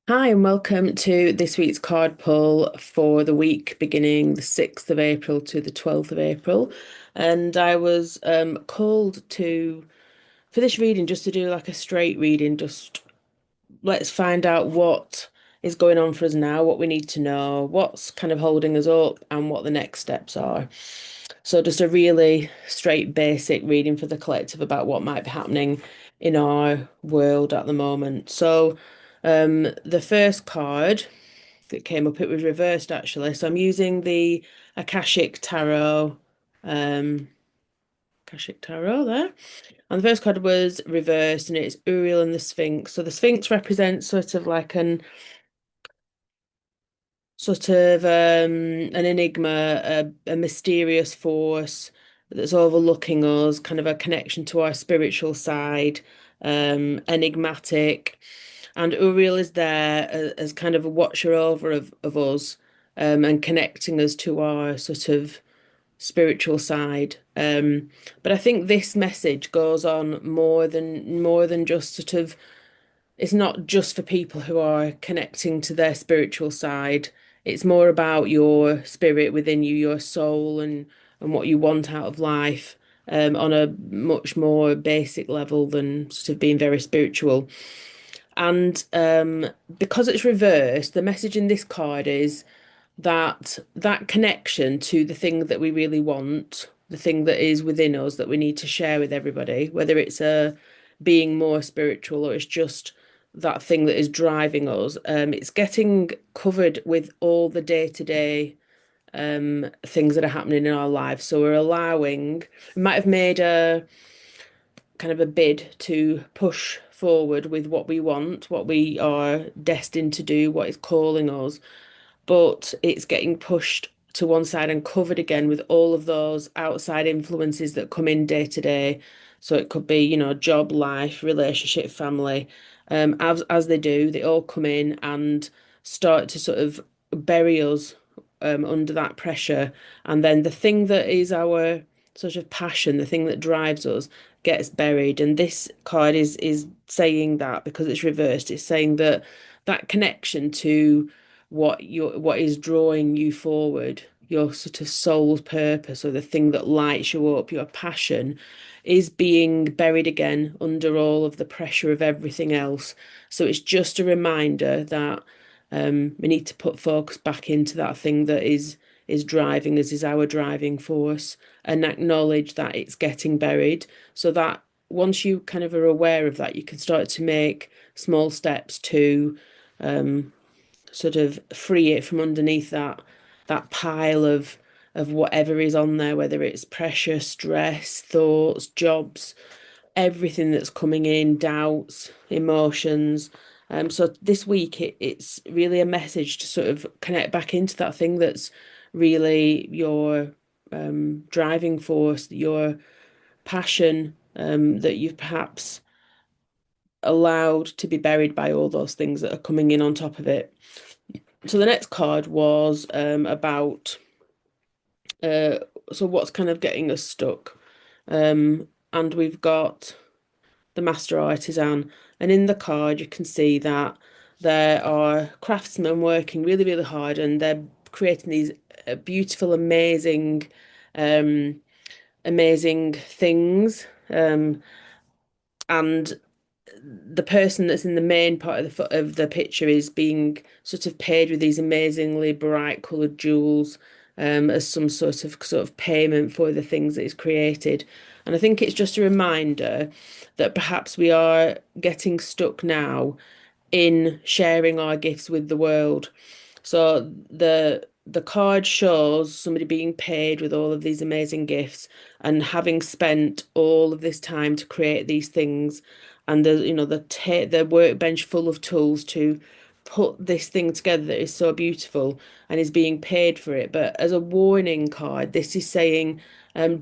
Hi, and welcome to this week's card pull for the week beginning the 6th of April to the 12th of April. And I was called for this reading just to do like a straight reading, just let's find out what is going on for us now, what we need to know, what's kind of holding us up, and what the next steps are. So, just a really straight, basic reading for the collective about what might be happening in our world at the moment. So, the first card that came up, it was reversed actually. So, I'm using the Akashic Tarot, um, Akashic Tarot there. And the first card was reversed, and it's Uriel and the Sphinx. So, the Sphinx represents sort of like an enigma, a mysterious force that's overlooking us, kind of a connection to our spiritual side, enigmatic. And Uriel is there as kind of a watcher over of us, and connecting us to our sort of spiritual side. But I think this message goes on more than just sort of it's not just for people who are connecting to their spiritual side. It's more about your spirit within you, your soul, and what you want out of life, on a much more basic level than sort of being very spiritual. And because it's reversed, the message in this card is that connection to the thing that we really want, the thing that is within us that we need to share with everybody, whether it's a being more spiritual or it's just that thing that is driving us. It's getting covered with all the day-to-day things that are happening in our lives. So we're allowing, we might have made a kind of a bid to push forward with what we want, what we are destined to do, what is calling us, but it's getting pushed to one side and covered again with all of those outside influences that come in day to day. So it could be, job, life, relationship, family. As they do, they all come in and start to sort of bury us under that pressure. And then the thing that is our sort of passion, the thing that drives us, gets buried. And this card is saying that because it's reversed, it's saying that that connection to what is drawing you forward, your sort of soul's purpose or the thing that lights you up, your passion, is being buried again under all of the pressure of everything else. So it's just a reminder that we need to put focus back into that thing that is driving us, is our driving force, and acknowledge that it's getting buried. So that once you kind of are aware of that, you can start to make small steps to sort of free it from underneath that pile of whatever is on there, whether it's pressure, stress, thoughts, jobs, everything that's coming in, doubts, emotions. So this week it's really a message to sort of connect back into that thing that's really your driving force, your passion, that you've perhaps allowed to be buried by all those things that are coming in on top of it. So the next card was about uh, so what's kind of getting us stuck. And we've got the master artisan, and in the card you can see that there are craftsmen working really, really hard, and they're creating these beautiful, um, amazing things. And the person that's in the main part of the picture is being sort of paid with these amazingly bright coloured jewels, as some sort of payment for the things that he's created. And I think it's just a reminder that perhaps we are getting stuck now in sharing our gifts with the world. So the card shows somebody being paid with all of these amazing gifts and having spent all of this time to create these things, and the workbench full of tools to put this thing together that is so beautiful and is being paid for it. But as a warning card, this is saying,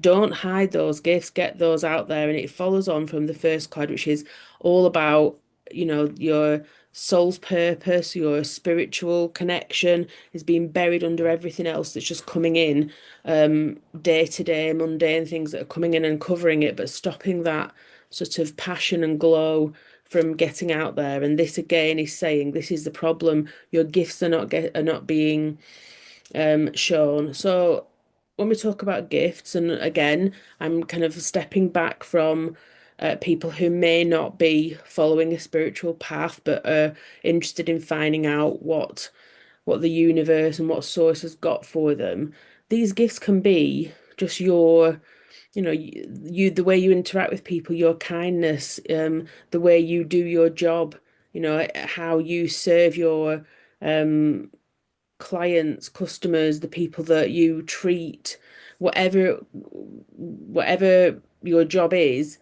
don't hide those gifts, get those out there. And it follows on from the first card, which is all about, your soul's purpose, your spiritual connection is being buried under everything else that's just coming in, day to day, mundane things that are coming in and covering it, but stopping that sort of passion and glow from getting out there. And this again is saying this is the problem. Your gifts are not being shown. So when we talk about gifts, and again, I'm kind of stepping back from people who may not be following a spiritual path, but are interested in finding out what the universe and what source has got for them. These gifts can be just the way you interact with people, your kindness, the way you do your job, how you serve your um clients, customers, the people that you treat, whatever your job is,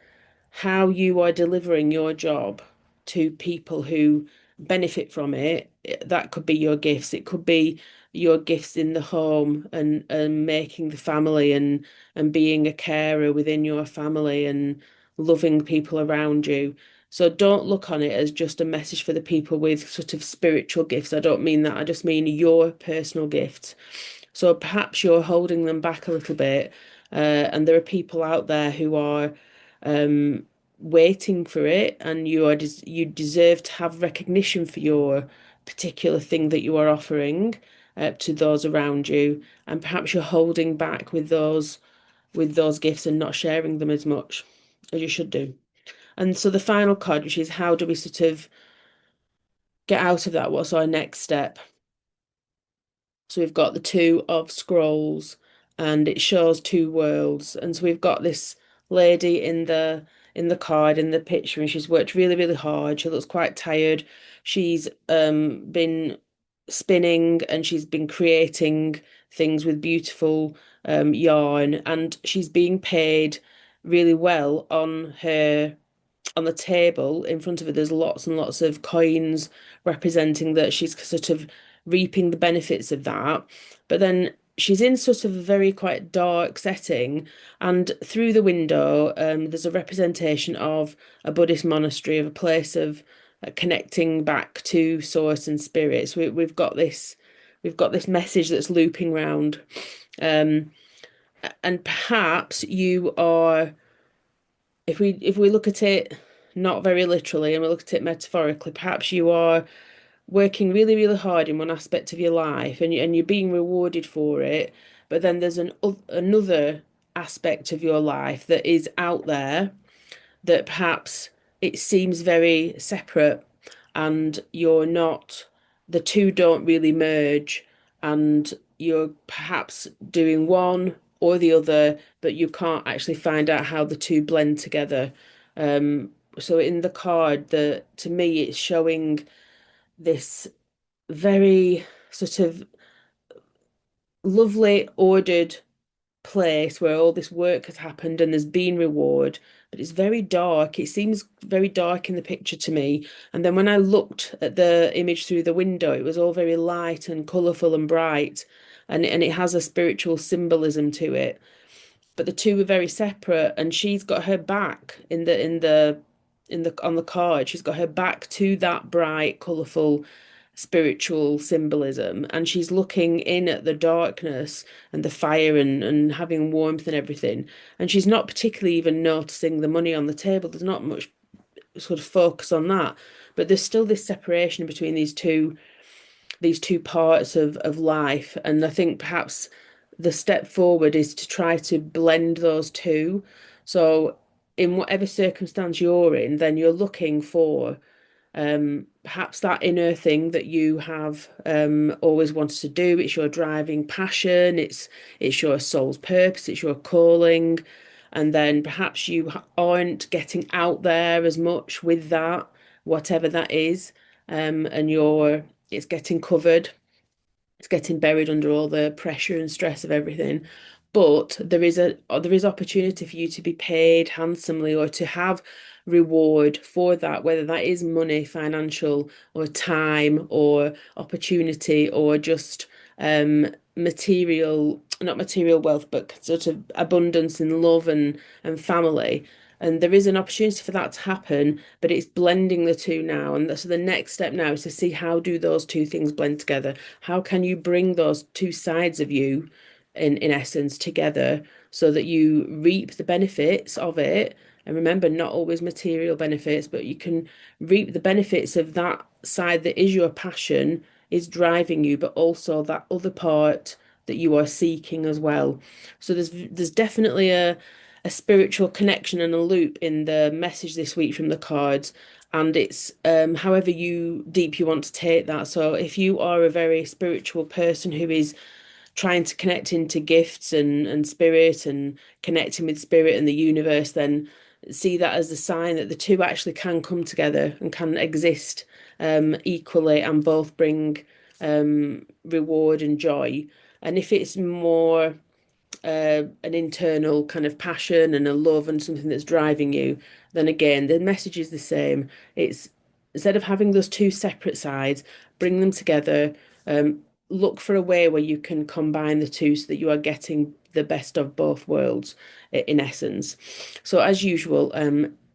how you are delivering your job to people who benefit from it. That could be your gifts. It could be your gifts in the home and making the family and being a carer within your family and loving people around you. So don't look on it as just a message for the people with sort of spiritual gifts. I don't mean that. I just mean your personal gifts. So perhaps you're holding them back a little bit, and there are people out there who are um, waiting for it, and you deserve to have recognition for your particular thing that you are offering to those around you, and perhaps you're holding back with those gifts and not sharing them as much as you should do. And so the final card, which is how do we sort of get out of that? What's our next step? So we've got the two of scrolls and it shows two worlds. And so we've got this lady in the card in the picture and she's worked really, really hard. She looks quite tired. She's been spinning and she's been creating things with beautiful yarn and she's being paid really well on the table in front of her, there's lots and lots of coins representing that she's sort of reaping the benefits of that. But then she's in sort of a very quite dark setting, and through the window, there's a representation of a Buddhist monastery, of a place of connecting back to source and spirits. We've got this message that's looping round. Um, and perhaps you are if we look at it not very literally and we look at it metaphorically, perhaps you are working really, really hard in one aspect of your life and you're being rewarded for it, but then there's another aspect of your life that is out there that perhaps it seems very separate and you're not, the two don't really merge, and you're perhaps doing one or the other, but you can't actually find out how the two blend together. So in the card, to me, it's showing this very sort of lovely, ordered place where all this work has happened and there's been reward, but it's very dark. It seems very dark in the picture to me. And then when I looked at the image through the window, it was all very light and colourful and bright, and it has a spiritual symbolism to it. But the two were very separate, and she's got her back in the on the card. She's got her back to that bright, colourful spiritual symbolism, and she's looking in at the darkness and the fire and having warmth and everything. And she's not particularly even noticing the money on the table. There's not much sort of focus on that, but there's still this separation between these two parts of life. And I think perhaps the step forward is to try to blend those two. So in whatever circumstance you're in, then you're looking for perhaps that inner thing that you have always wanted to do. It's your driving passion, it's your soul's purpose, it's your calling. And then perhaps you aren't getting out there as much with that, whatever that is, and it's getting covered, it's getting buried under all the pressure and stress of everything. But there is opportunity for you to be paid handsomely or to have reward for that, whether that is money, financial, or time, or opportunity, or just material, not material wealth, but sort of abundance and love and family. And there is an opportunity for that to happen, but it's blending the two now. And so the next step now is to see how do those two things blend together? How can you bring those two sides of you in essence together so that you reap the benefits of it, And remember, not always material benefits, but you can reap the benefits of that side that is your passion, is driving you, but also that other part that you are seeking as well. So there's definitely a spiritual connection and a loop in the message this week from the cards. And it's however you deep you want to take that. So if you are a very spiritual person who is trying to connect into gifts and spirit and connecting with spirit and the universe, then see that as a sign that the two actually can come together and can exist equally and both bring reward and joy. And if it's more an internal kind of passion and a love and something that's driving you, then again, the message is the same. It's instead of having those two separate sides, bring them together. Look for a way where you can combine the two so that you are getting the best of both worlds in essence. So, as usual,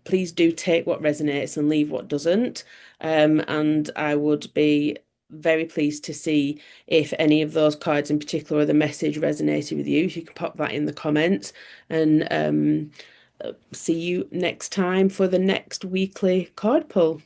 please do take what resonates and leave what doesn't. And I would be very pleased to see if any of those cards in particular or the message resonated with you. If you can pop that in the comments and see you next time for the next weekly card pull.